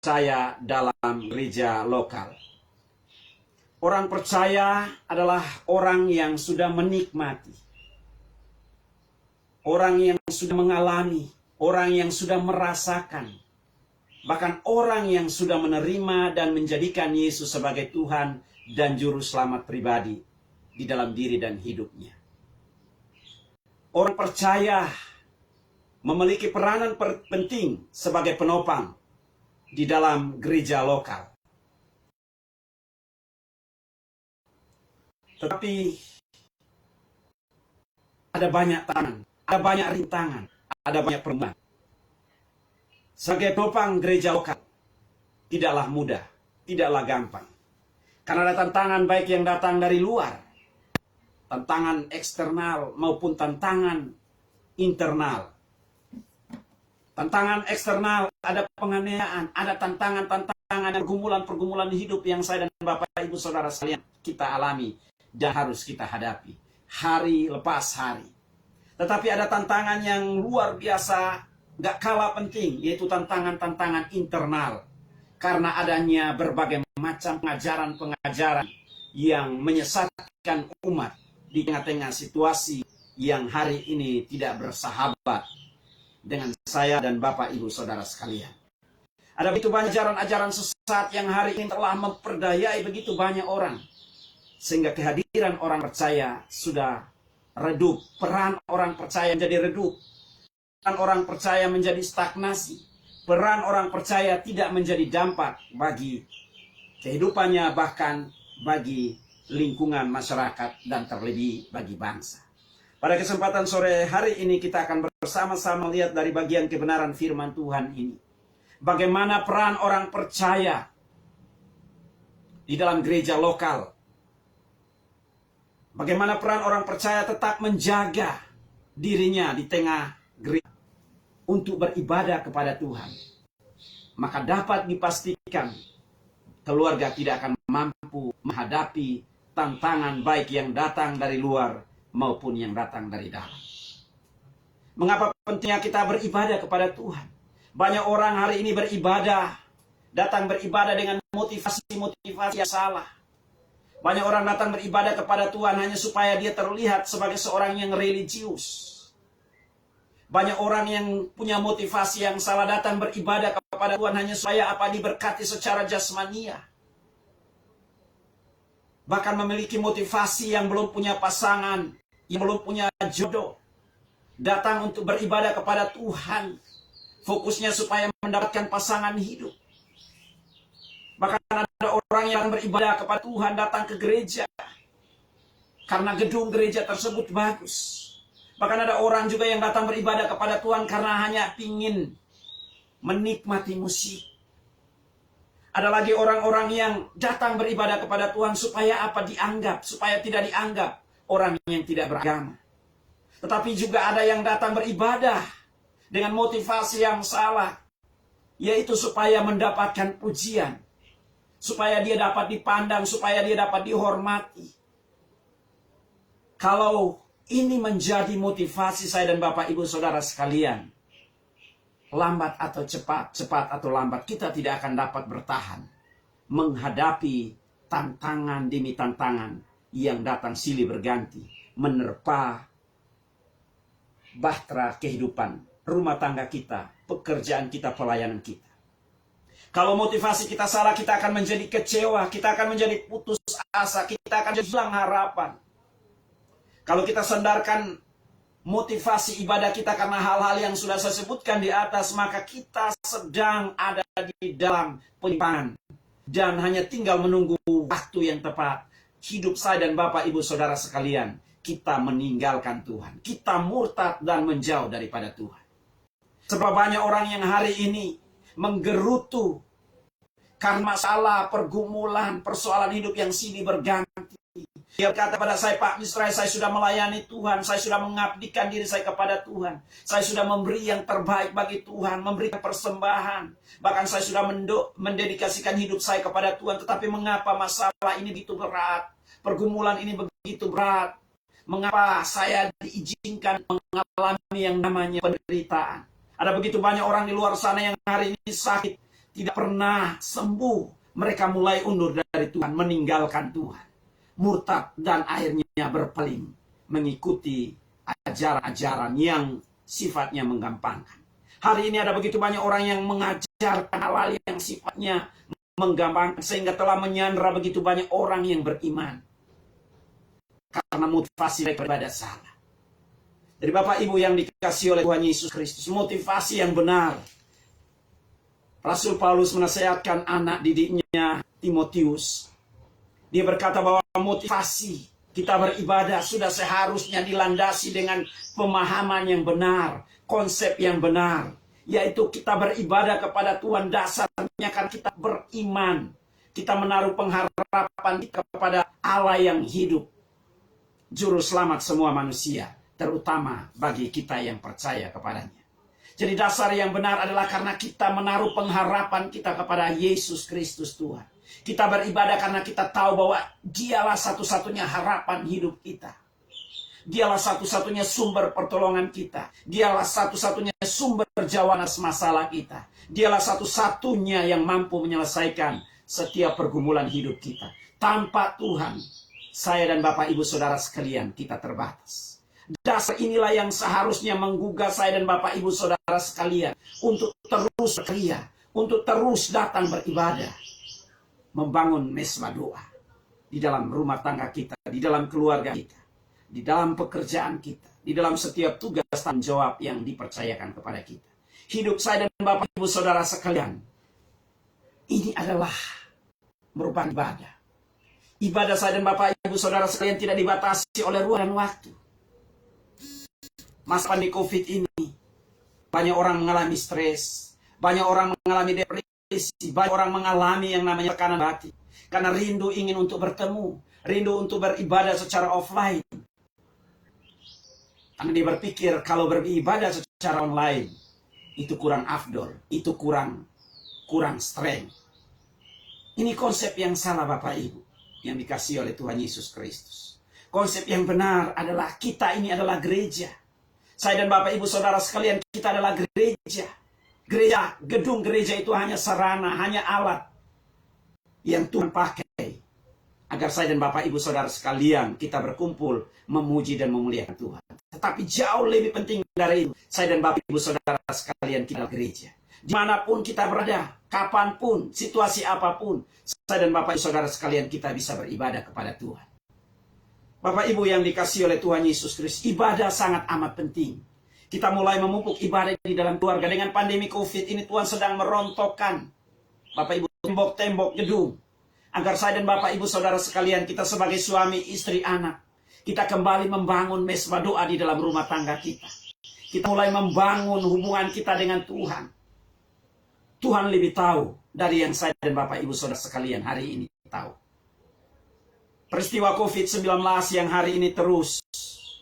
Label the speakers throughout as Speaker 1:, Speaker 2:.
Speaker 1: percaya dalam gereja lokal. Orang percaya adalah orang yang sudah menikmati, orang yang sudah mengalami, orang yang sudah merasakan, bahkan orang yang sudah menerima dan menjadikan Yesus sebagai Tuhan dan Juru Selamat pribadi di dalam diri dan hidupnya. Orang percaya memiliki peranan penting sebagai penopang di dalam gereja lokal. Tetapi ada banyak tantangan, ada banyak rintangan, ada banyak perjuangan. Sebagai penopang gereja lokal tidaklah mudah, tidaklah gampang. Karena ada tantangan baik yang datang dari luar, tantangan eksternal maupun tantangan internal. Tantangan eksternal, ada penganiayaan, ada tantangan-tantangan, pergumulan-pergumulan hidup yang saya dan Bapak Ibu Saudara sekalian kita alami dan harus kita hadapi hari lepas hari. Tetapi ada tantangan yang luar biasa, gak kalah penting, yaitu tantangan-tantangan internal. Karena adanya berbagai macam pengajaran-pengajaran yang menyesatkan umat di tengah-tengah situasi yang hari ini tidak bersahabat dengan saya dan Bapak Ibu Saudara sekalian. Ada begitu banyak ajaran-ajaran sesat yang hari ini telah memperdayai begitu banyak orang, sehingga kehadiran orang percaya sudah redup. Peran orang percaya menjadi redup. Peran orang percaya menjadi stagnasi. Peran orang percaya tidak menjadi dampak bagi kehidupannya, bahkan bagi lingkungan masyarakat dan terlebih bagi bangsa. Pada kesempatan sore hari ini kita akan bersama-sama lihat dari bagian kebenaran firman Tuhan ini. Bagaimana peran orang percaya di dalam gereja lokal. Bagaimana peran orang percaya tetap menjaga dirinya di tengah gereja untuk beribadah kepada Tuhan. Maka dapat dipastikan keluarga tidak akan mampu menghadapi tantangan baik yang datang dari luar maupun yang datang dari dalam. Mengapa pentingnya kita beribadah kepada Tuhan? Banyak orang hari ini datang beribadah dengan motivasi-motivasi yang salah. Banyak orang datang beribadah kepada Tuhan hanya supaya dia terlihat sebagai seorang yang religius. Banyak orang yang punya motivasi yang salah datang beribadah kepada Tuhan hanya supaya diberkati secara jasmania. Bahkan memiliki motivasi yang belum punya pasangan, yang belum punya jodoh. Datang untuk beribadah kepada Tuhan. Fokusnya supaya mendapatkan pasangan hidup. Bahkan ada orang yang beribadah kepada Tuhan datang ke gereja karena gedung gereja tersebut bagus. Bahkan ada orang juga yang datang beribadah kepada Tuhan karena hanya ingin menikmati musik. Ada lagi orang-orang yang datang beribadah kepada Tuhan supaya dianggap, supaya tidak dianggap orang yang tidak beragama. Tetapi juga ada yang datang beribadah dengan motivasi yang salah, yaitu supaya mendapatkan pujian, supaya dia dapat dipandang, supaya dia dapat dihormati. Kalau ini menjadi motivasi saya dan Bapak Ibu Saudara sekalian, lambat atau cepat, cepat atau lambat, kita tidak akan dapat bertahan menghadapi tantangan demi tantangan yang datang silih berganti, menerpa bahtera kehidupan, rumah tangga kita, pekerjaan kita, pelayanan kita. Kalau motivasi kita salah, kita akan menjadi kecewa, kita akan menjadi putus asa, kita akan hilang harapan. Kalau kita sandarkan motivasi ibadah kita karena hal-hal yang sudah saya sebutkan di atas, maka kita sedang ada di dalam penyimpangan dan hanya tinggal menunggu waktu yang tepat. Hidup saya dan Bapak Ibu Saudara sekalian, kita meninggalkan Tuhan, kita murtad dan menjauh daripada Tuhan. Sebab banyak orang yang hari ini menggerutu karena masalah, pergumulan, persoalan hidup yang silih berganti. Dia berkata pada saya, Pak Misrai, saya sudah melayani Tuhan, saya sudah mengabdikan diri saya kepada Tuhan, saya sudah memberi yang terbaik bagi Tuhan, memberikan persembahan, bahkan saya sudah mendedikasikan hidup saya kepada Tuhan. Tetapi mengapa masalah ini begitu berat, pergumulan ini begitu berat? Mengapa saya diizinkan mengalami yang namanya penderitaan? Ada begitu banyak orang di luar sana yang hari ini sakit, tidak pernah sembuh. Mereka mulai undur dari Tuhan, meninggalkan Tuhan, murtad, dan akhirnya berpaling mengikuti ajaran-ajaran yang sifatnya menggampangkan. Hari ini ada begitu banyak orang yang mengajarkan hal-hal yang sifatnya menggampangkan, sehingga telah menyandera begitu banyak orang yang beriman. Karena motivasi mereka beribadah salah. Dari Bapak Ibu yang dikasihi oleh Tuhan Yesus Kristus, motivasi yang benar. Rasul Paulus menasihatkan anak didiknya Timotius. Dia berkata bahwa motivasi kita beribadah sudah seharusnya dilandasi dengan pemahaman yang benar, konsep yang benar, yaitu kita beribadah kepada Tuhan dasarnya kan kita beriman. Kita menaruh pengharapan kita kepada Allah yang hidup, juru selamat semua manusia, terutama bagi kita yang percaya kepadanya. Jadi dasar yang benar adalah karena kita menaruh pengharapan kita kepada Yesus Kristus Tuhan. Kita beribadah karena kita tahu bahwa Dialah satu-satunya harapan hidup kita. Dialah satu-satunya sumber pertolongan kita. Dialah satu-satunya sumber jawaban masalah kita. Dialah satu-satunya yang mampu menyelesaikan setiap pergumulan hidup kita. Tanpa Tuhan, saya dan Bapak Ibu Saudara sekalian, kita terbatas. Dasar inilah yang seharusnya menggugah saya dan Bapak Ibu Saudara sekalian untuk terus bekerja, untuk terus datang beribadah, membangun mesbah doa di dalam rumah tangga kita, di dalam keluarga kita, di dalam pekerjaan kita, di dalam setiap tugas tanggung jawab yang dipercayakan kepada kita. Hidup saya dan Bapak Ibu Saudara sekalian, ini adalah merupakan ibadah. Ibadah saya dan Bapak Ibu Saudara sekalian tidak dibatasi oleh ruang dan waktu. Masa pandemi COVID ini, banyak orang mengalami stres, banyak orang mengalami depresi, banyak orang mengalami yang namanya tekanan batin. Karena rindu ingin untuk bertemu, rindu untuk beribadah secara offline. Karena dia berpikir kalau beribadah secara online, itu kurang afdol, itu kurang strength. Ini konsep yang salah Bapak Ibu, yang dikasihi oleh Tuhan Yesus Kristus. Konsep yang benar adalah kita ini adalah gereja. Saya dan Bapak Ibu Saudara sekalian, kita adalah gereja. Gereja, gedung gereja itu hanya sarana, hanya alat yang Tuhan pakai agar saya dan Bapak Ibu Saudara sekalian kita berkumpul memuji dan memuliakan Tuhan. Tetapi jauh lebih penting dari itu, saya dan Bapak Ibu Saudara sekalian kita adalah gereja. Dimanapun kita berada, kapanpun, situasi apapun, saya dan Bapak Ibu Saudara sekalian kita bisa beribadah kepada Tuhan. Bapak Ibu yang dikasihi oleh Tuhan Yesus Kristus, ibadah sangat amat penting. Kita mulai memupuk ibadah di dalam keluarga. Dengan pandemi COVID ini Tuhan sedang merontokkan, Bapak Ibu, tembok-tembok gedung. Agar saya dan Bapak Ibu Saudara sekalian, kita sebagai suami, istri, anak, kita kembali membangun mesbah doa di dalam rumah tangga kita. Kita mulai membangun hubungan kita dengan Tuhan. Tuhan lebih tahu dari yang saya dan Bapak Ibu Saudara sekalian hari ini tahu. Peristiwa COVID-19 yang hari ini terus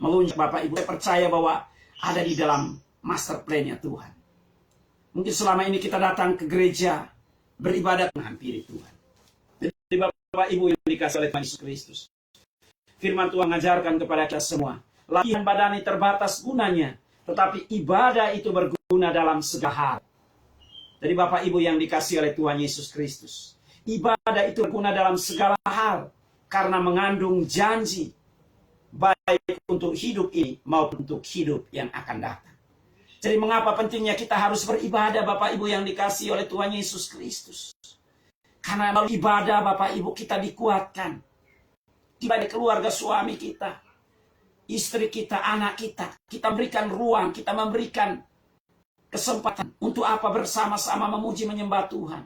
Speaker 1: melunjak Bapak Ibu, saya percaya bahwa ada di dalam master plan-nya Tuhan. Mungkin selama ini kita datang ke gereja, beribadah menghampiri Tuhan. Jadi Bapak Ibu yang dikasihi oleh Tuhan Yesus Kristus, firman Tuhan mengajarkan kepada kita semua, latihan badani terbatas gunanya, tetapi ibadah itu berguna dalam segala hal. Jadi Bapak Ibu yang dikasihi oleh Tuhan Yesus Kristus, ibadah itu berguna dalam segala hal, karena mengandung janji, baik untuk hidup ini maupun untuk hidup yang akan datang. Jadi mengapa pentingnya kita harus beribadah Bapak Ibu yang dikasihi oleh Tuhan Yesus Kristus? Karena melalui ibadah Bapak Ibu kita dikuatkan. Ibadah keluarga suami kita, istri kita, anak kita. Kita berikan ruang, kita memberikan kesempatan untuk apa bersama-sama memuji menyembah Tuhan.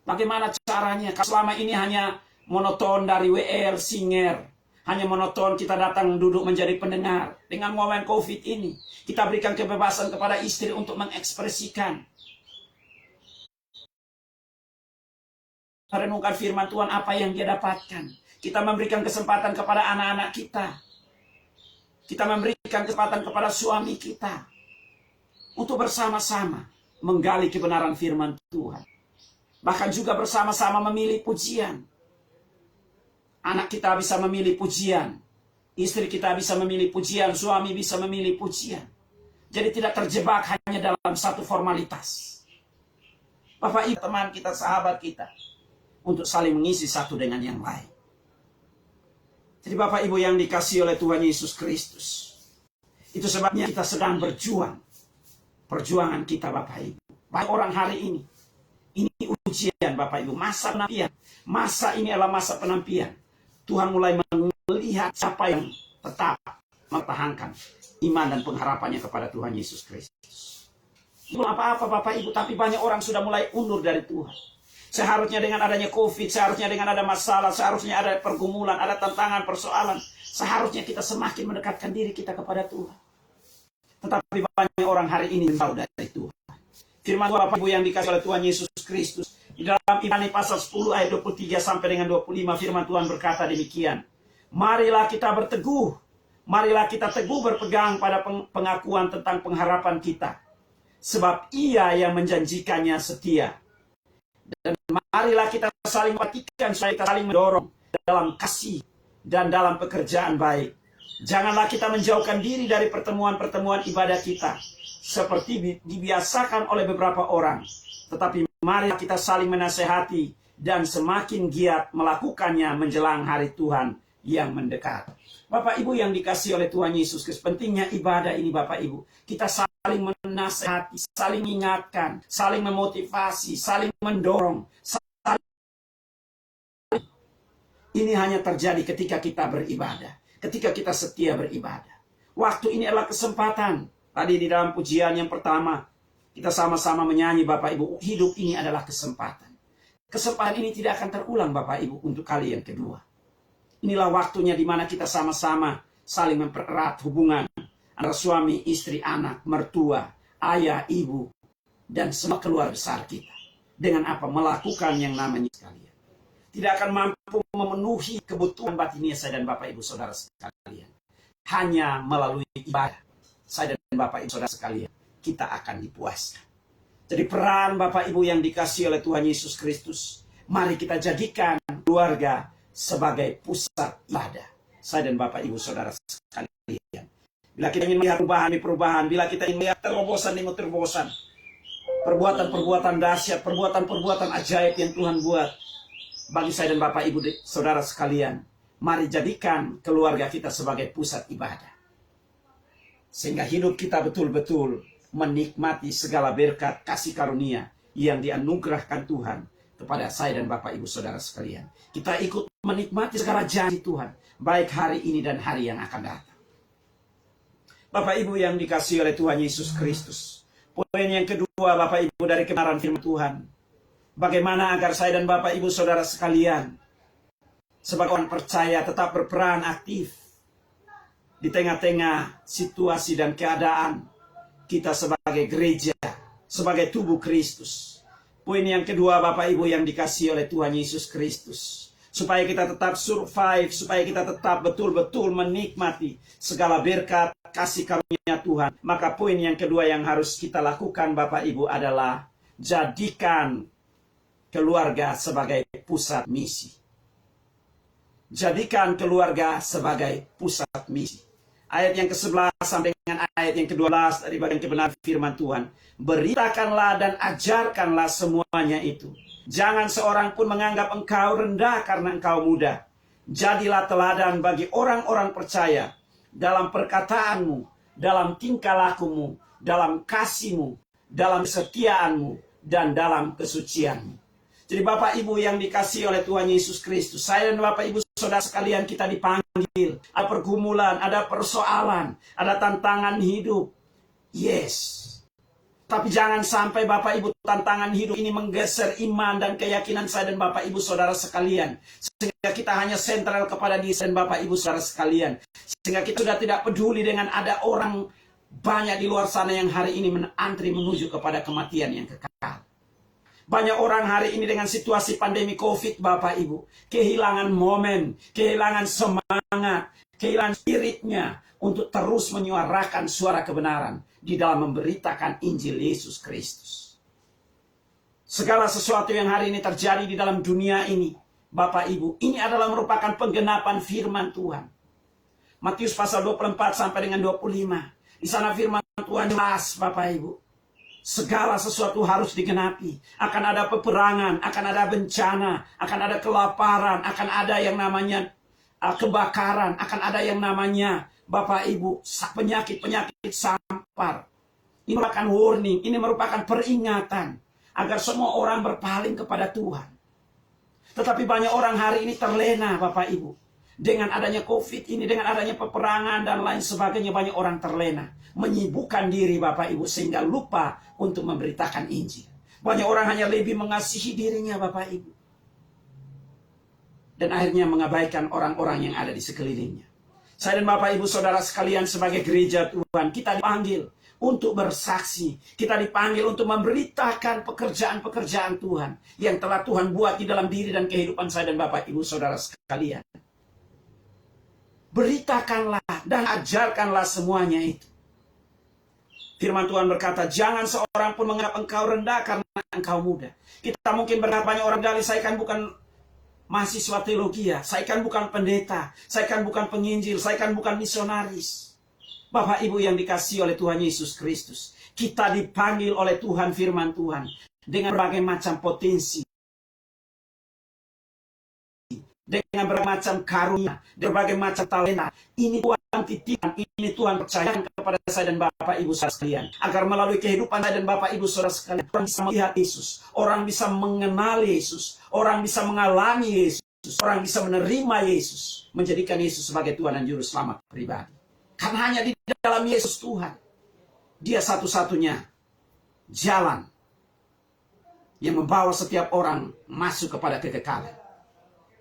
Speaker 1: Bagaimana caranya? Kalau selama ini hanya monoton dari WL, singer, hanya monoton kita datang duduk menjadi pendengar. Dengan momen COVID ini, kita berikan kebebasan kepada istri untuk mengekspresikan, merenungkan firman Tuhan apa yang dia dapatkan. Kita memberikan kesempatan kepada anak-anak kita. Kita memberikan kesempatan kepada suami kita untuk bersama-sama menggali kebenaran firman Tuhan. Bahkan juga bersama-sama memilih pujian. Anak kita bisa memilih pujian, istri kita bisa memilih pujian, suami bisa memilih pujian. Jadi tidak terjebak hanya dalam satu formalitas. Bapak Ibu, teman kita, sahabat kita, untuk saling mengisi satu dengan yang lain. Jadi Bapak Ibu yang dikasihi oleh Tuhan Yesus Kristus, itu sebabnya kita sedang berjuang. Perjuangan kita Bapak Ibu. Banyak orang hari ini ujian Bapak Ibu, masa penampian. Masa ini adalah masa penampian. Tuhan mulai melihat siapa yang tetap mempertahankan iman dan pengharapannya kepada Tuhan Yesus Kristus. Belum apa-apa Bapak Ibu, tapi banyak orang sudah mulai undur dari Tuhan. Seharusnya dengan adanya COVID, seharusnya dengan ada masalah, seharusnya ada pergumulan, ada tantangan, persoalan, seharusnya kita semakin mendekatkan diri kita kepada Tuhan. Tetapi banyak orang hari ini jauh dari Tuhan. Firman Tuhan Bapak Ibu yang dikasih oleh Tuhan Yesus Kristus, di dalam Ibrani pasal 10 ayat 23 sampai dengan 25, firman Tuhan berkata demikian. Marilah kita berteguh, marilah kita teguh berpegang pada pengakuan tentang pengharapan kita. Sebab Ia yang menjanjikannya setia. Dan marilah kita saling memperhatikan, supaya saling mendorong dalam kasih dan dalam pekerjaan baik. Janganlah kita menjauhkan diri dari pertemuan-pertemuan ibadah kita, seperti dibiasakan oleh beberapa orang. Tetapi marilah kita saling menasehati dan semakin giat melakukannya menjelang hari Tuhan yang mendekat. Bapak Ibu yang dikasihi oleh Tuhan Yesus Kristus, pentingnya ibadah ini Bapak Ibu. Kita saling menasehati, saling mengingatkan, saling memotivasi, saling mendorong. Ini hanya terjadi ketika kita beribadah, ketika kita setia beribadah. Waktu ini adalah kesempatan. Tadi di dalam pujian yang pertama, kita sama-sama menyanyi Bapak Ibu, hidup ini adalah kesempatan. Kesempatan ini tidak akan terulang Bapak Ibu untuk kali yang kedua. Inilah waktunya di mana kita sama-sama saling mempererat hubungan antara suami, istri, anak, mertua, ayah, ibu, dan semua keluarga besar kita. Dengan apa? Melakukan yang namanya sekalian. Tidak akan mampu memenuhi kebutuhan batinnya saya dan Bapak Ibu Saudara sekalian. Hanya melalui ibadah saya dan Bapak Ibu Saudara sekalian, kita akan dipuaskan. Jadi peran Bapak Ibu yang dikasihi oleh Tuhan Yesus Kristus, mari kita jadikan keluarga sebagai pusat ibadah saya dan Bapak Ibu Saudara sekalian. Bila kita ingin melihat perubahan demi perubahan, bila kita ingin melihat terobosan demi terobosan, perbuatan-perbuatan dahsyat, perbuatan-perbuatan ajaib yang Tuhan buat bagi saya dan Bapak Ibu Saudara sekalian, mari jadikan keluarga kita sebagai pusat ibadah. Sehingga hidup kita betul-betul menikmati segala berkat kasih karunia yang dianugerahkan Tuhan kepada saya dan Bapak Ibu Saudara sekalian. Kita ikut menikmati segala janji Tuhan, baik hari ini dan hari yang akan datang. Bapak Ibu yang dikasihi oleh Tuhan Yesus Kristus, poin yang kedua Bapak Ibu dari kebenaran firman Tuhan, bagaimana agar saya dan Bapak Ibu Saudara sekalian sebagai orang percaya tetap berperan aktif di tengah-tengah situasi dan keadaan kita sebagai gereja, sebagai tubuh Kristus. Poin yang kedua Bapak Ibu yang dikasihi oleh Tuhan Yesus Kristus, supaya kita tetap survive, supaya kita tetap betul-betul menikmati segala berkat kasih karunia Tuhan. Maka poin yang kedua yang harus kita lakukan Bapak Ibu adalah jadikan keluarga sebagai pusat misi. Jadikan keluarga sebagai pusat misi. Ayat yang ke-11 sampai dengan ayat yang ke-12 dari bagian kebenaran firman Tuhan. Beritakanlah dan ajarkanlah semuanya itu. Jangan seorang pun menganggap engkau rendah karena engkau muda. Jadilah teladan bagi orang-orang percaya dalam perkataanmu, dalam tingkah lakumu, dalam kasihmu, dalam kesetiaanmu, dan dalam kesucianmu. Jadi Bapak Ibu yang dikasihi oleh Tuhan Yesus Kristus, saya dan Bapak Ibu Saudara sekalian kita dipanggil. Ada pergumulan, ada persoalan, ada tantangan hidup. Yes. Tapi jangan sampai Bapak Ibu tantangan hidup ini menggeser iman dan keyakinan saya dan Bapak Ibu Saudara sekalian. Sehingga kita hanya sentral kepada diri dan Bapak Ibu Saudara sekalian. Sehingga kita sudah tidak peduli dengan ada orang banyak di luar sana yang hari ini menantri menuju kepada kematian yang kekal. Banyak orang hari ini dengan situasi pandemi COVID Bapak Ibu, kehilangan momen, kehilangan semangat, kehilangan spiritnya untuk terus menyuarakan suara kebenaran di dalam memberitakan Injil Yesus Kristus. Segala sesuatu yang hari ini terjadi di dalam dunia ini, Bapak Ibu, ini adalah merupakan penggenapan firman Tuhan. Matius pasal 24 sampai dengan 25. Di sana firman Tuhan jelas Bapak Ibu. Segala sesuatu harus digenapi. Akan ada peperangan, akan ada bencana, akan ada kelaparan, akan ada yang namanya kebakaran, akan ada yang namanya Bapak Ibu penyakit-penyakit sampar. Ini merupakan warning, ini merupakan peringatan agar semua orang berpaling kepada Tuhan. Tetapi banyak orang hari ini terlena Bapak Ibu. Dengan adanya COVID ini, dengan adanya peperangan dan lain sebagainya, banyak orang terlena. Menyibukkan diri Bapak Ibu sehingga lupa untuk memberitakan Injil. Banyak orang hanya lebih mengasihi dirinya Bapak Ibu. Dan akhirnya mengabaikan orang-orang yang ada di sekelilingnya. Saya dan Bapak Ibu Saudara sekalian sebagai gereja Tuhan, kita dipanggil untuk bersaksi. Kita dipanggil untuk memberitakan pekerjaan-pekerjaan Tuhan yang telah Tuhan buat di dalam diri dan kehidupan saya dan Bapak Ibu Saudara sekalian. Beritakanlah dan ajarkanlah semuanya itu. Firman Tuhan berkata, jangan seorang pun menganggap engkau rendah karena engkau muda. Kita mungkin berkata banyak orang dalih, saya kan bukan mahasiswa teologi ya, saya kan bukan pendeta, saya kan bukan penginjil, saya kan bukan misionaris. Bapak Ibu yang dikasihi oleh Tuhan Yesus Kristus, kita dipanggil oleh Tuhan firman Tuhan dengan berbagai macam potensi, dengan berbagai macam karunia, berbagai macam talenta. Ini Tuhan titipkan, ini Tuhan percayakan kepada saya dan Bapak Ibu saudara sekalian, agar melalui kehidupan saya dan Bapak Ibu saudara sekalian, orang bisa melihat Yesus, orang bisa mengenal Yesus, orang bisa mengalami Yesus, orang bisa menerima Yesus, menjadikan Yesus sebagai Tuhan dan Juru Selamat pribadi. Karena hanya di dalam Yesus Tuhan, Dia satu-satunya jalan yang membawa setiap orang masuk kepada kekekalan.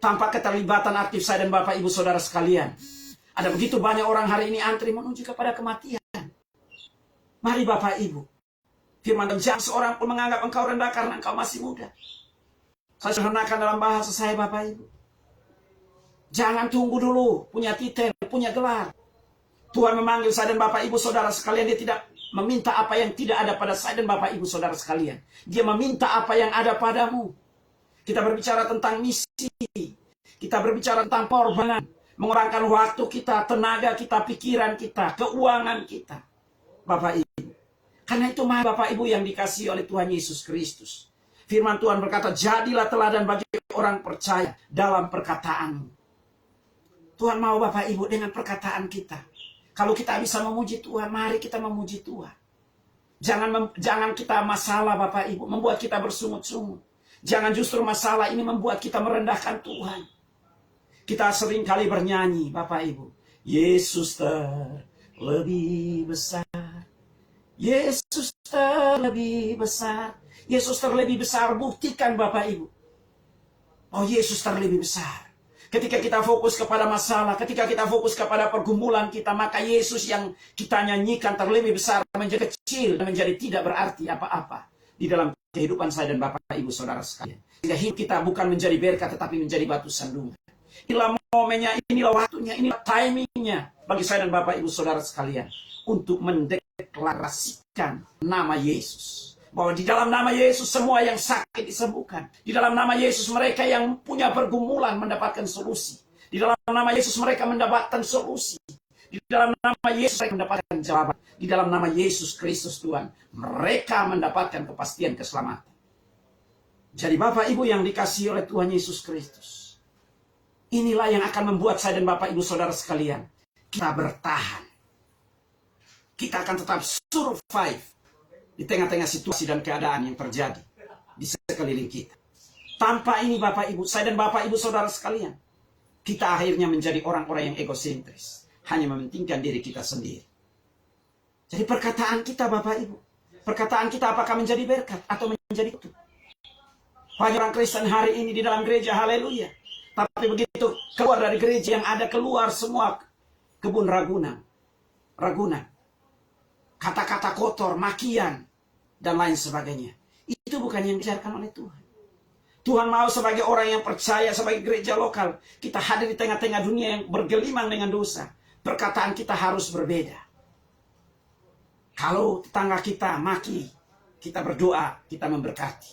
Speaker 1: Tanpa keterlibatan aktif saya dan Bapak Ibu Saudara sekalian, ada begitu banyak orang hari ini antri menuju kepada kematian. Mari Bapak Ibu, firman Tuhan, jangan seorang pun menganggap engkau rendah karena engkau masih muda. Saya sederhanakan dalam bahasa saya Bapak Ibu. Jangan tunggu dulu punya titel, punya gelar. Tuhan memanggil saya dan Bapak Ibu Saudara sekalian, Dia tidak meminta apa yang tidak ada pada saya dan Bapak Ibu Saudara sekalian. Dia meminta apa yang ada padamu. Kita berbicara tentang misi, kita berbicara tentang pengorbanan, mengorbankan waktu kita, tenaga kita, pikiran kita, keuangan kita. Bapak Ibu, karena itu mari Bapak Ibu yang dikasihi oleh Tuhan Yesus Kristus. Firman Tuhan berkata, jadilah teladan bagi orang percaya dalam perkataanmu. Tuhan mau Bapak Ibu dengan perkataan kita. Kalau kita bisa memuji Tuhan, mari kita memuji Tuhan. Jangan kita masalah Bapak Ibu membuat kita bersungut-sungut. Jangan justru masalah ini membuat kita merendahkan Tuhan. Kita sering kali bernyanyi Bapak Ibu, Yesus terlebih besar, Yesus terlebih besar, Yesus terlebih besar. Buktikan Bapak Ibu, oh Yesus terlebih besar. Ketika kita fokus kepada masalah, ketika kita fokus kepada pergumulan kita, maka Yesus yang kita nyanyikan terlebih besar menjadi kecil dan menjadi tidak berarti apa-apa di dalam kehidupan saya dan Bapak Ibu Saudara sekalian. Sehingga hidup kita bukan menjadi berkat tetapi menjadi batu sandungan. Inilah momennya, inilah waktunya, inilah timingnya bagi saya dan Bapak Ibu Saudara sekalian untuk mendeklarasikan nama Yesus. Bahwa di dalam nama Yesus semua yang sakit disembuhkan. Di dalam nama Yesus mereka yang punya pergumulan mendapatkan solusi. Di dalam nama Yesus mereka mendapatkan solusi. Di dalam nama Yesus mereka mendapatkan jawaban. Di dalam nama Yesus Kristus Tuhan, mereka mendapatkan kepastian keselamatan. Jadi Bapak Ibu yang dikasihi oleh Tuhan Yesus Kristus, inilah yang akan membuat saya dan Bapak Ibu Saudara sekalian, kita bertahan. Kita akan tetap survive di tengah-tengah situasi dan keadaan yang terjadi di sekeliling kita. Tanpa ini Bapak Ibu, saya dan Bapak Ibu Saudara sekalian, kita akhirnya menjadi orang-orang yang egosentris. Hanya mementingkan diri kita sendiri. Jadi perkataan kita Bapak Ibu, perkataan kita apakah menjadi berkat atau menjadi kutuk? Banyak orang Kristen hari ini di dalam gereja, haleluya. Tapi begitu keluar dari gereja yang ada, keluar semua kebun ragunan. Kata-kata kotor, makian, dan lain sebagainya. Itu bukan yang diajarkan oleh Tuhan. Tuhan mau sebagai orang yang percaya, sebagai gereja lokal, kita hadir di tengah-tengah dunia yang bergelimang dengan dosa. Perkataan kita harus berbeda. Kalau tetangga kita maki, kita berdoa, kita memberkati.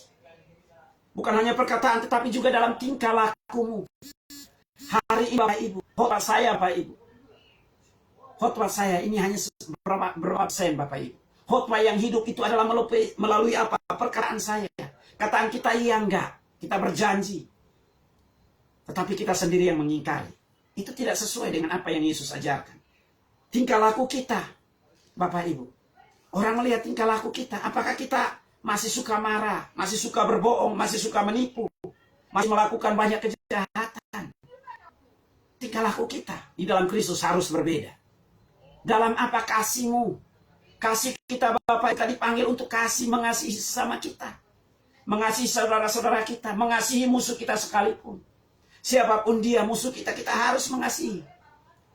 Speaker 1: Bukan hanya perkataan, tetapi juga dalam tingkah lakumu. Hari ini Bapak Ibu, khotbah saya Bapak Ibu. Khotbah saya ini hanya berapa persen Bapak Ibu. Khotbah yang hidup itu adalah melalui apa? Perkataan saya. Kataan kita iya enggak. Kita berjanji. Tetapi kita sendiri yang mengingkari. Itu tidak sesuai dengan apa yang Yesus ajarkan. Tingkah laku kita, Bapak Ibu. Orang melihat tingkah laku kita. Apakah kita masih suka marah, masih suka berbohong, masih suka menipu, masih melakukan banyak kejahatan? Tingkah laku kita di dalam Kristus harus berbeda. Dalam apa kasihmu? Kasih kita Bapak kita dipanggil untuk kasih, mengasihi sesama kita. Mengasihi saudara-saudara kita, mengasihi musuh kita sekalipun. Siapapun dia musuh kita, kita harus mengasihi.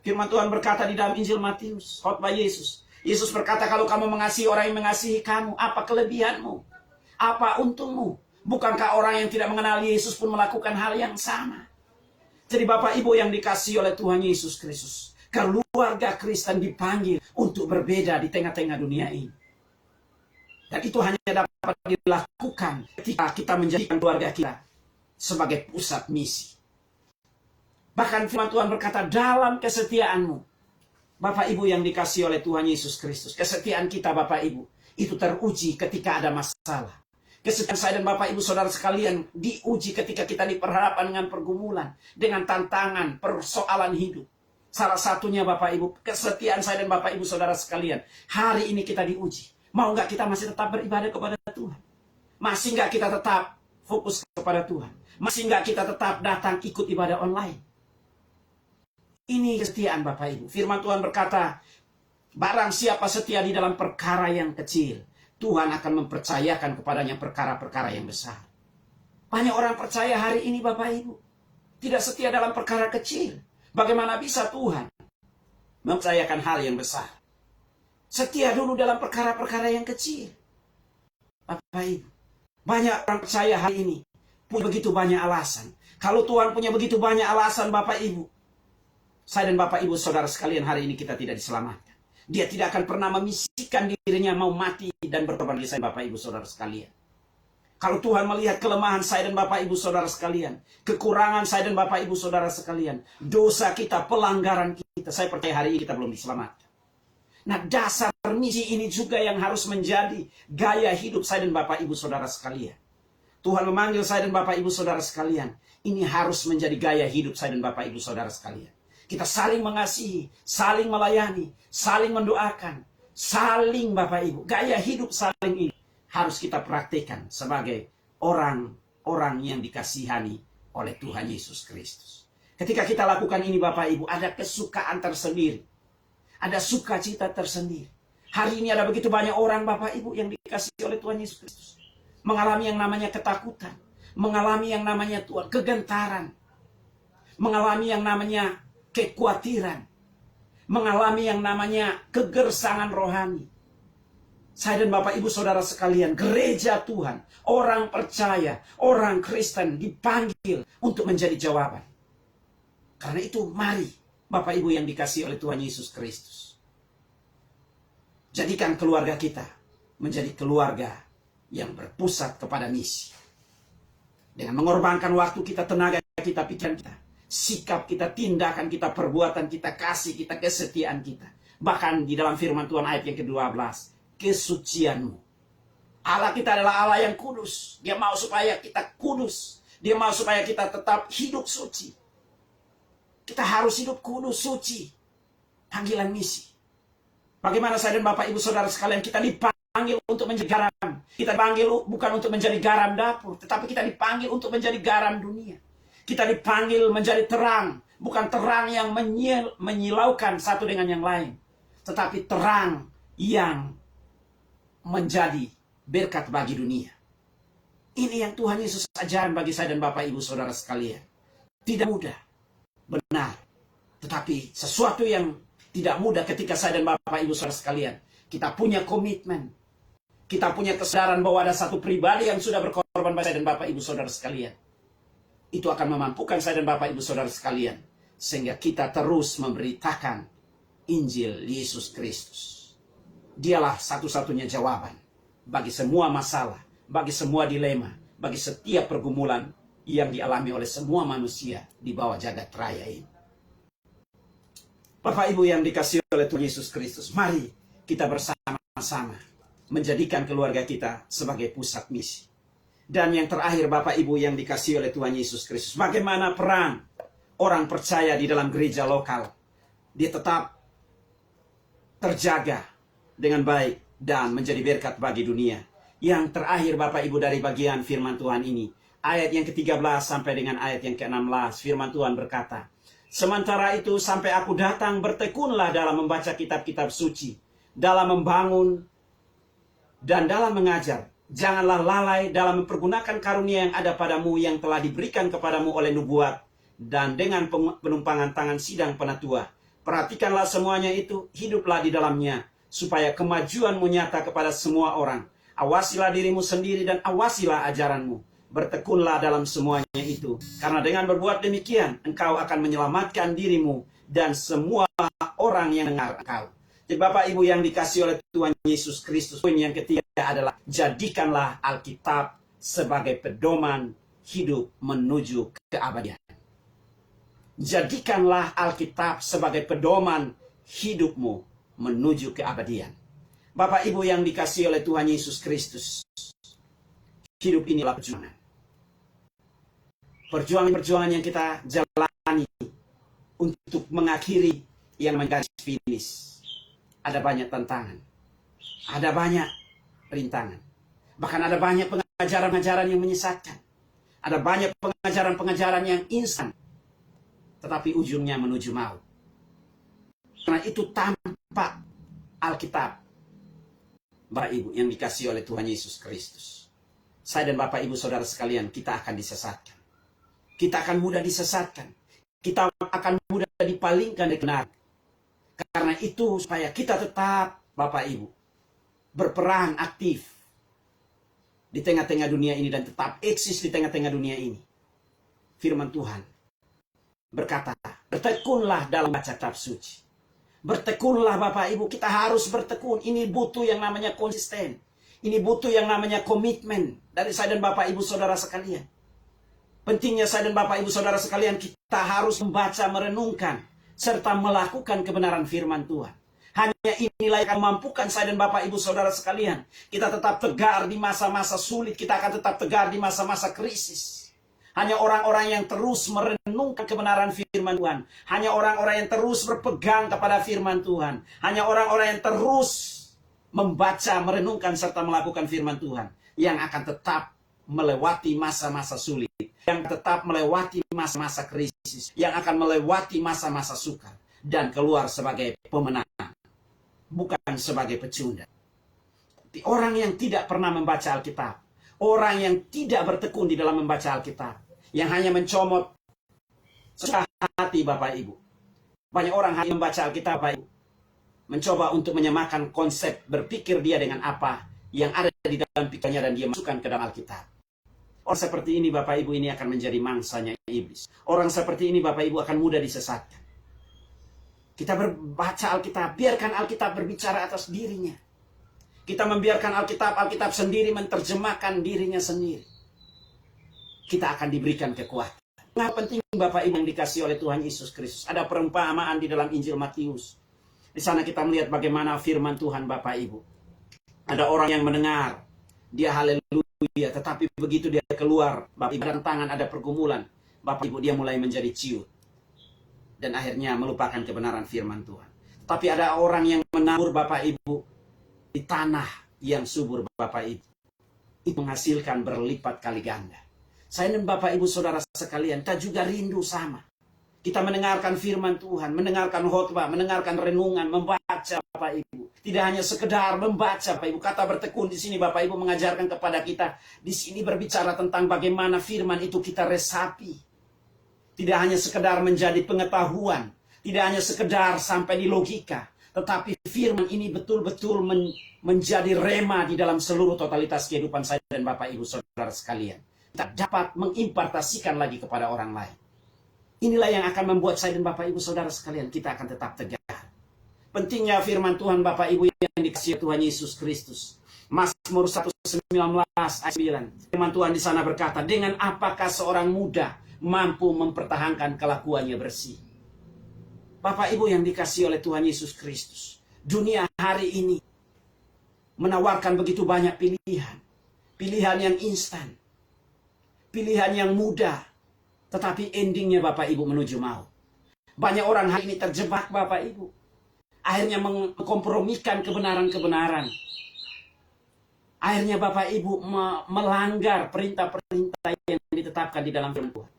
Speaker 1: Firman Tuhan berkata di dalam Injil Matius, khotbah Yesus. Yesus berkata, kalau kamu mengasihi orang yang mengasihi kamu, apa kelebihanmu? Apa untungmu? Bukankah orang yang tidak mengenal Yesus pun melakukan hal yang sama? Jadi Bapak Ibu yang dikasihi oleh Tuhan Yesus Kristus, keluarga Kristen dipanggil untuk berbeda di tengah-tengah dunia ini. Dan itu hanya dapat dilakukan ketika kita menjadikan keluarga kita sebagai pusat misi. Bahkan firman Tuhan berkata, dalam kesetiaanmu, Bapak Ibu yang dikasihi oleh Tuhan Yesus Kristus, kesetiaan kita Bapak Ibu, itu teruji ketika ada masalah. Kesetiaan saya dan Bapak Ibu Saudara sekalian diuji ketika kita diperhadapkan dengan pergumulan, dengan tantangan, persoalan hidup. Salah satunya Bapak Ibu, kesetiaan saya dan Bapak Ibu Saudara sekalian. Hari ini kita diuji. Mau nggak kita masih tetap beribadah kepada Tuhan? Masih nggak kita tetap fokus kepada Tuhan? Masih nggak kita tetap datang ikut ibadah online? Ini kesetiaan Bapak Ibu. Firman Tuhan berkata, barang siapa setia di dalam perkara yang kecil, Tuhan akan mempercayakan kepadanya perkara-perkara yang besar. Banyak orang percaya hari ini Bapak Ibu tidak setia dalam perkara kecil. Bagaimana bisa Tuhan mempercayakan hal yang besar? Setia dulu dalam perkara-perkara yang kecil. Bapak Ibu, banyak orang percaya hari ini punya begitu banyak alasan. Kalau Tuhan punya begitu banyak alasan Bapak Ibu, saya dan Bapak Ibu Saudara sekalian hari ini kita tidak diselamatkan. Dia tidak akan pernah memisikan dirinya mau mati dan berkorban bagi saya Bapak Ibu Saudara sekalian. Kalau Tuhan melihat kelemahan saya dan Bapak Ibu Saudara sekalian, kekurangan saya dan Bapak Ibu Saudara sekalian, dosa kita, pelanggaran kita, saya percaya hari ini kita belum diselamatkan. Nah, dasar misi ini juga yang harus menjadi gaya hidup saya dan Bapak Ibu Saudara sekalian. Tuhan memanggil saya dan Bapak Ibu Saudara sekalian. Ini harus menjadi gaya hidup saya dan Bapak Ibu Saudara sekalian. Kita saling mengasihi, saling melayani, saling mendoakan, saling Bapak Ibu. Gaya hidup saling ini harus kita praktikkan sebagai orang-orang yang dikasihani oleh Tuhan Yesus Kristus. Ketika kita lakukan ini Bapak Ibu, ada kesukaan tersendiri. Ada sukacita tersendiri. Hari ini ada begitu banyak orang Bapak Ibu yang dikasihi oleh Tuhan Yesus Kristus. Mengalami yang namanya ketakutan. Mengalami yang namanya Tuhan kegentaran. Mengalami yang namanya kekhawatiran. Mengalami yang namanya kegersangan rohani. Saya dan Bapak Ibu Saudara sekalian, gereja Tuhan, orang percaya, orang Kristen dipanggil untuk menjadi jawaban. Karena itu mari Bapak Ibu yang dikasihi oleh Tuhan Yesus Kristus, jadikan keluarga kita menjadi keluarga yang berpusat kepada misi. Dengan mengorbankan waktu kita, tenaga kita, pikiran kita, sikap kita, tindakan kita, perbuatan kita, kasih kita, kesetiaan kita. Bahkan di dalam firman Tuhan ayat yang ke-12, kesucianmu. Allah kita adalah Allah yang kudus. Dia mau supaya kita kudus. Dia mau supaya kita tetap hidup suci. Kita harus hidup kudus, suci. Panggilan misi. Bagaimana saya dan Bapak Ibu Saudara sekalian, kita dipanggil untuk menjadi garam. Kita dipanggil bukan untuk menjadi garam dapur, tetapi kita dipanggil untuk menjadi garam dunia. Kita dipanggil menjadi terang, bukan terang yang menyilaukan satu dengan yang lain, tetapi terang yang menjadi berkat bagi dunia. Ini yang Tuhan Yesus ajarkan bagi saya dan Bapak Ibu Saudara sekalian. Tidak mudah, benar, tetapi sesuatu yang tidak mudah ketika saya dan Bapak Ibu Saudara sekalian, kita punya komitmen, kita punya kesadaran bahwa ada satu pribadi yang sudah berkorban bagi saya dan Bapak Ibu Saudara sekalian. Itu akan memampukan saya dan Bapak Ibu Saudara sekalian, sehingga kita terus memberitakan Injil Yesus Kristus. Dialah satu-satunya jawaban bagi semua masalah, bagi semua dilema, bagi setiap pergumulan yang dialami oleh semua manusia di bawah jagat raya ini. Bapak Ibu yang dikasihi oleh Tuhan Yesus Kristus, mari kita bersama-sama menjadikan keluarga kita sebagai pusat misi. Dan yang terakhir Bapak Ibu yang dikasihi oleh Tuhan Yesus Kristus, bagaimana peran orang percaya di dalam gereja lokal. Dia tetap terjaga dengan baik dan menjadi berkat bagi dunia. Yang terakhir Bapak Ibu dari bagian firman Tuhan ini, ayat yang ke-13 sampai dengan ayat yang ke-16, firman Tuhan berkata, sementara itu sampai aku datang, bertekunlah dalam membaca kitab-kitab suci, dalam membangun dan dalam mengajar. Janganlah lalai dalam mempergunakan karunia yang ada padamu, yang telah diberikan kepadamu oleh nubuat, dan dengan penumpangan tangan sidang penatua. Perhatikanlah semuanya itu, hiduplah di dalamnya, supaya kemajuanmu nyata kepada semua orang. Awasilah dirimu sendiri dan awasilah ajaranmu. Bertekunlah dalam semuanya itu, karena dengan berbuat demikian, engkau akan menyelamatkan dirimu dan semua orang yang dengar engkau. Jadi Bapak Ibu yang dikasihi oleh Tuhan Yesus Kristus, poin yang ketiga adalah jadikanlah Alkitab sebagai pedoman hidup menuju keabadian. Jadikanlah Alkitab sebagai pedoman hidupmu menuju keabadian. Bapak Ibu yang dikasihi oleh Tuhan Yesus Kristus, hidup inilah perjuangan. Perjuangan-perjuangan yang kita jalani untuk mengakhiri yang menggaris finish. Ada banyak tantangan, ada banyak rintangan, bahkan ada banyak pengajaran-pengajaran yang menyesatkan, ada banyak pengajaran-pengajaran yang instan, tetapi ujungnya menuju maut. Karena itu tanpa Alkitab, Bapak Ibu yang dikasihi oleh Tuhan Yesus Kristus, saya dan Bapak Ibu saudara sekalian, kita akan disesatkan. Kita akan mudah disesatkan. Kita akan mudah dipalingkan dari kebenaran. Karena itu supaya kita tetap Bapak Ibu berperan aktif di tengah-tengah dunia ini dan tetap eksis di tengah-tengah dunia ini. Firman Tuhan berkata, bertekunlah dalam baca kitab suci. Bertekunlah Bapak Ibu, kita harus bertekun. Ini butuh yang namanya konsisten. Ini butuh yang namanya komitmen dari saya dan Bapak Ibu saudara sekalian. Pentingnya saya dan Bapak Ibu saudara sekalian, kita harus membaca, merenungkan, serta melakukan kebenaran firman Tuhan. Hanya inilah yang akan memampukan saya dan Bapak Ibu saudara sekalian. Kita tetap tegar di masa-masa sulit. Kita akan tetap tegar di masa-masa krisis. Hanya orang-orang yang terus merenungkan kebenaran firman Tuhan. Hanya orang-orang yang terus berpegang kepada firman Tuhan. Hanya orang-orang yang terus membaca, merenungkan, serta melakukan firman Tuhan. Yang akan tetap melewati masa-masa sulit. Yang tetap melewati masa-masa krisis, yang akan melewati masa-masa sukar, dan keluar sebagai pemenang, bukan sebagai pecundang. Orang yang tidak pernah membaca Alkitab, orang yang tidak bertekun di dalam membaca Alkitab, yang hanya mencomot hati Bapak Ibu. Banyak orang hanya membaca Alkitab Bapak Ibu, mencoba untuk menyamakan konsep berpikir dia dengan apa yang ada di dalam pikirannya, dan dia masukkan ke dalam Alkitab. Orang seperti ini Bapak Ibu ini akan menjadi mangsanya iblis. Orang seperti ini Bapak Ibu akan mudah disesatkan. Kita berbaca Alkitab, biarkan Alkitab berbicara atas dirinya. Kita membiarkan Alkitab sendiri menerjemahkan dirinya sendiri. Kita akan diberikan kekuatan. Nah, penting Bapak Ibu yang dikasihi oleh Tuhan Yesus Kristus. Ada perumpamaan di dalam Injil Matius. Di sana kita melihat bagaimana firman Tuhan Bapak Ibu. Ada orang yang mendengar, dia haleluya. Tetapi begitu dia keluar, Bapak Ibu, ada tantangan, ada pergumulan, Bapak Ibu, dia mulai menjadi ciut. Dan akhirnya melupakan kebenaran firman Tuhan. Tapi ada orang yang menabur Bapak Ibu di tanah yang subur Bapak Ibu. Itu menghasilkan berlipat kali ganda. Saya dan Bapak Ibu saudara sekalian, kita juga rindu sama. Kita mendengarkan firman Tuhan, mendengarkan khotbah, mendengarkan renungan, membaca Bapak Ibu. Tidak hanya sekedar membaca Bapak Ibu. Kata bertekun di sini Bapak Ibu mengajarkan kepada kita. Di sini berbicara tentang bagaimana firman itu kita resapi. Tidak hanya sekedar menjadi pengetahuan. Tidak hanya sekedar sampai di logika. Tetapi firman ini betul-betul menjadi rema di dalam seluruh totalitas kehidupan saya dan Bapak Ibu saudara sekalian. Kita dapat mengimpartasikan lagi kepada orang lain. Inilah yang akan membuat saya dan Bapak Ibu saudara sekalian, kita akan tetap tegar. Pentingnya firman Tuhan Bapak Ibu yang dikasihi Tuhan Yesus Kristus. Mazmur 119 ayat 9. Firman Tuhan di sana berkata, dengan apakah seorang muda mampu mempertahankan kelakuannya bersih. Bapak Ibu yang dikasihi oleh Tuhan Yesus Kristus. Dunia hari ini menawarkan begitu banyak pilihan. Pilihan yang instan. Pilihan yang mudah. Tetapi endingnya Bapak Ibu menuju maut. Banyak orang hari ini terjebak Bapak Ibu. Akhirnya mengkompromikan kebenaran-kebenaran. Akhirnya Bapak Ibu melanggar perintah-perintah yang ditetapkan di dalam firman Tuhan.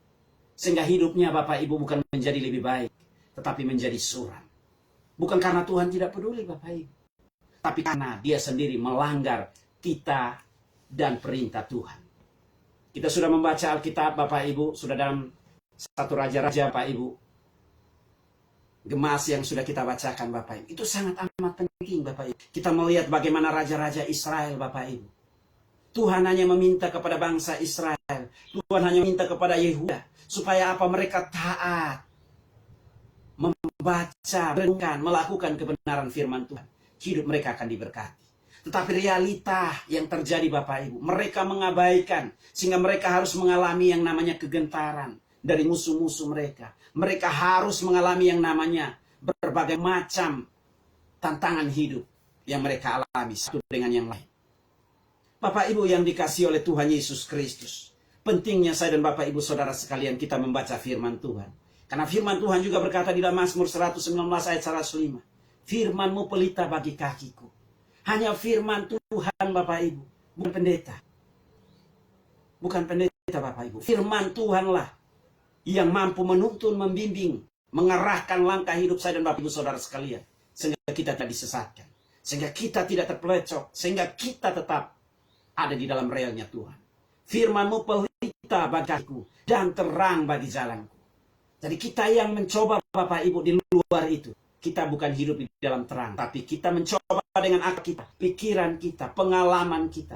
Speaker 1: Sehingga hidupnya Bapak Ibu bukan menjadi lebih baik, tetapi menjadi suram. Bukan karena Tuhan tidak peduli Bapak Ibu, tapi karena dia sendiri melanggar titah dan perintah Tuhan. Kita sudah membaca Alkitab Bapak Ibu, sudah dalam 1 Raja-Raja Bapak Ibu. Gemas yang sudah kita bacakan Bapak Ibu. Itu sangat amat penting Bapak Ibu. Kita melihat bagaimana raja-raja Israel Bapak Ibu. Tuhan hanya meminta kepada bangsa Israel. Tuhan hanya meminta kepada Yehuda. Supaya apa? Mereka taat. Membaca, merenungkan, melakukan kebenaran firman Tuhan. Hidup mereka akan diberkati. Tetapi realita yang terjadi Bapak Ibu. Mereka mengabaikan. Sehingga mereka harus mengalami yang namanya kegentaran. Dari musuh-musuh mereka. Mereka harus mengalami yang namanya berbagai macam tantangan hidup yang mereka alami satu dengan yang lain. Bapak Ibu yang dikasihi oleh Tuhan Yesus Kristus, pentingnya saya dan Bapak Ibu saudara sekalian kita membaca firman Tuhan. Karena firman Tuhan juga berkata di dalam Mazmur 119 ayat 105, firman-Mu pelita bagi kakiku. Hanya firman Tuhan Bapak Ibu, bukan pendeta. Bukan pendeta Bapak Ibu. Firman Tuhanlah yang mampu menuntun, membimbing, mengarahkan langkah hidup saya dan Bapak Ibu saudara sekalian. Sehingga kita tidak disesatkan. Sehingga kita tidak terpelecok. Sehingga kita tetap ada di dalam relnya Tuhan. Firman-Mu pelita bagi kakiku dan terang bagi jalanku. Jadi kita yang mencoba Bapak Ibu di luar itu. Kita bukan hidup di dalam terang. Tapi kita mencoba dengan akal kita, pikiran kita, pengalaman kita.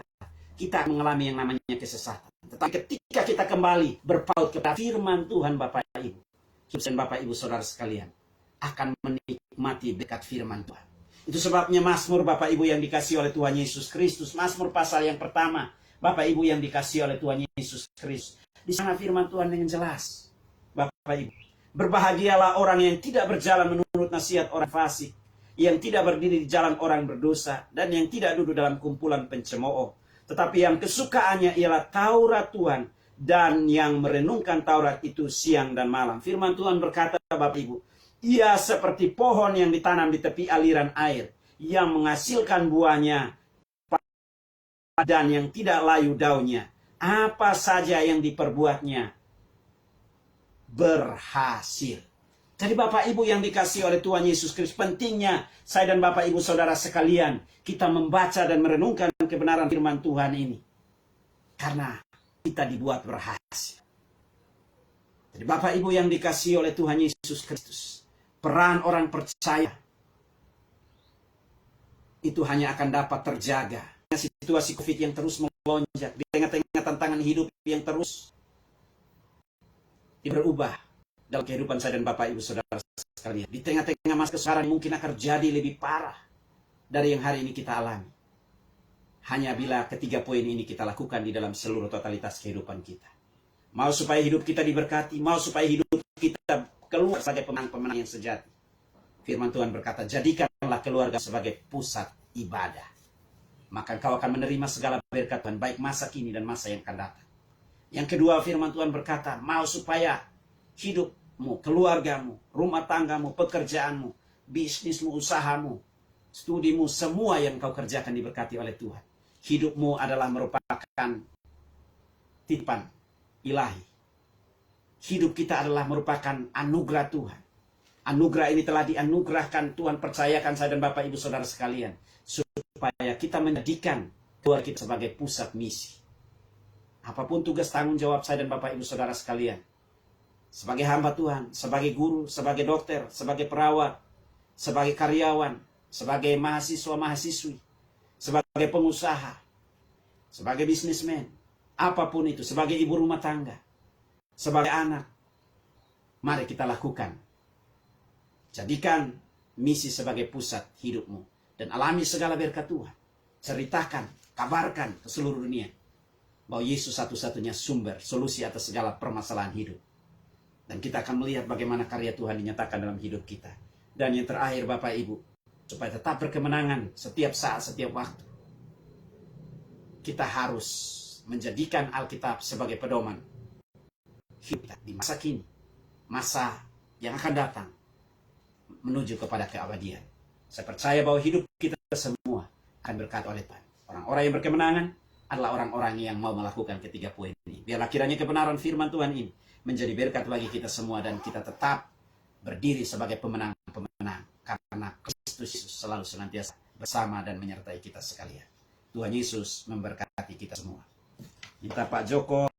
Speaker 1: Kita mengalami yang namanya kesesatan. Tetapi ketika kita kembali berpaut kepada firman Tuhan Bapak Ibu, dan Bapak Ibu saudara sekalian akan menikmati berkat firman Tuhan. Itu sebabnya Mazmur Bapak Ibu yang dikasihi oleh Tuhan Yesus Kristus, Mazmur pasal yang pertama, Bapak Ibu yang dikasihi oleh Tuhan Yesus Kristus. Di sana firman Tuhan dengan jelas. Bapak Ibu, berbahagialah orang yang tidak berjalan menurut nasihat orang fasik, yang tidak berdiri di jalan orang berdosa, dan yang tidak duduk dalam kumpulan pencemooh. Tetapi yang kesukaannya ialah Taurat Tuhan, dan yang merenungkan Taurat itu siang dan malam. Firman Tuhan berkata Bapak Ibu, ia seperti pohon yang ditanam di tepi aliran air, yang menghasilkan buahnya, dan yang tidak layu daunnya. Apa saja yang diperbuatnya berhasil. Jadi Bapak Ibu yang dikasihi oleh Tuhan Yesus Kristus, pentingnya saya dan Bapak Ibu saudara sekalian, kita membaca dan merenungkan kebenaran firman Tuhan ini. Karena kita dibuat berhasil. Jadi Bapak Ibu yang dikasihi oleh Tuhan Yesus Kristus, peran orang percaya itu hanya akan dapat terjaga. Situasi COVID yang terus melonjak, di tengah-tengah tantangan hidup yang terus berubah dalam kehidupan saya dan Bapak Ibu saudara sekalian. Di tengah-tengah masa kesukaran mungkin akan jadi lebih parah dari yang hari ini kita alami. Hanya bila ketiga poin ini kita lakukan di dalam seluruh totalitas kehidupan kita. Mau supaya hidup kita diberkati, mau supaya hidup kita keluar sebagai pemenang-pemenang yang sejati. Firman Tuhan berkata, jadikanlah keluarga sebagai pusat ibadah. Maka engkau akan menerima segala berkat Tuhan, baik masa kini dan masa yang akan datang. Yang kedua, firman Tuhan berkata, mau supaya hidupmu, keluargamu, rumah tanggamu, pekerjaanmu, bisnismu, usahamu, studimu, semua yang kau kerjakan diberkati oleh Tuhan. Hidupmu adalah merupakan titipan ilahi. Hidup kita adalah merupakan anugerah Tuhan. Anugerah ini telah dianugerahkan Tuhan, percayakan saya dan Bapak Ibu saudara sekalian, supaya kita menjadikan keluarga kita sebagai pusat misi. Apapun tugas tanggung jawab saya dan Bapak Ibu saudara sekalian, sebagai hamba Tuhan, sebagai guru, sebagai dokter, sebagai perawat, sebagai karyawan, sebagai mahasiswa-mahasiswi, sebagai pengusaha, sebagai bisnismen, apapun itu, sebagai ibu rumah tangga, sebagai anak, mari kita lakukan. Jadikan misi sebagai pusat hidupmu dan alami segala berkat Tuhan. Ceritakan, kabarkan ke seluruh dunia bahwa Yesus satu-satunya sumber solusi atas segala permasalahan hidup. Dan kita akan melihat bagaimana karya Tuhan dinyatakan dalam hidup kita. Dan yang terakhir Bapak Ibu, supaya tetap berkemenangan setiap saat, setiap waktu. kita harus menjadikan Alkitab sebagai pedoman hidup kita di masa kini, masa yang akan datang, menuju kepada keabadian. Saya percaya bahwa hidup kita semua akan berkat oleh Tuhan. Orang-orang yang berkemenangan adalah orang-orang yang mau melakukan ketiga poin ini. Biarlah kiranya kebenaran firman Tuhan ini menjadi berkat bagi kita semua, dan kita tetap berdiri sebagai pemenang-pemenang, karena Kristus Yesus selalu senantiasa bersama dan menyertai kita sekalian. Tuhan Yesus memberkati kita semua. Minta Pak Joko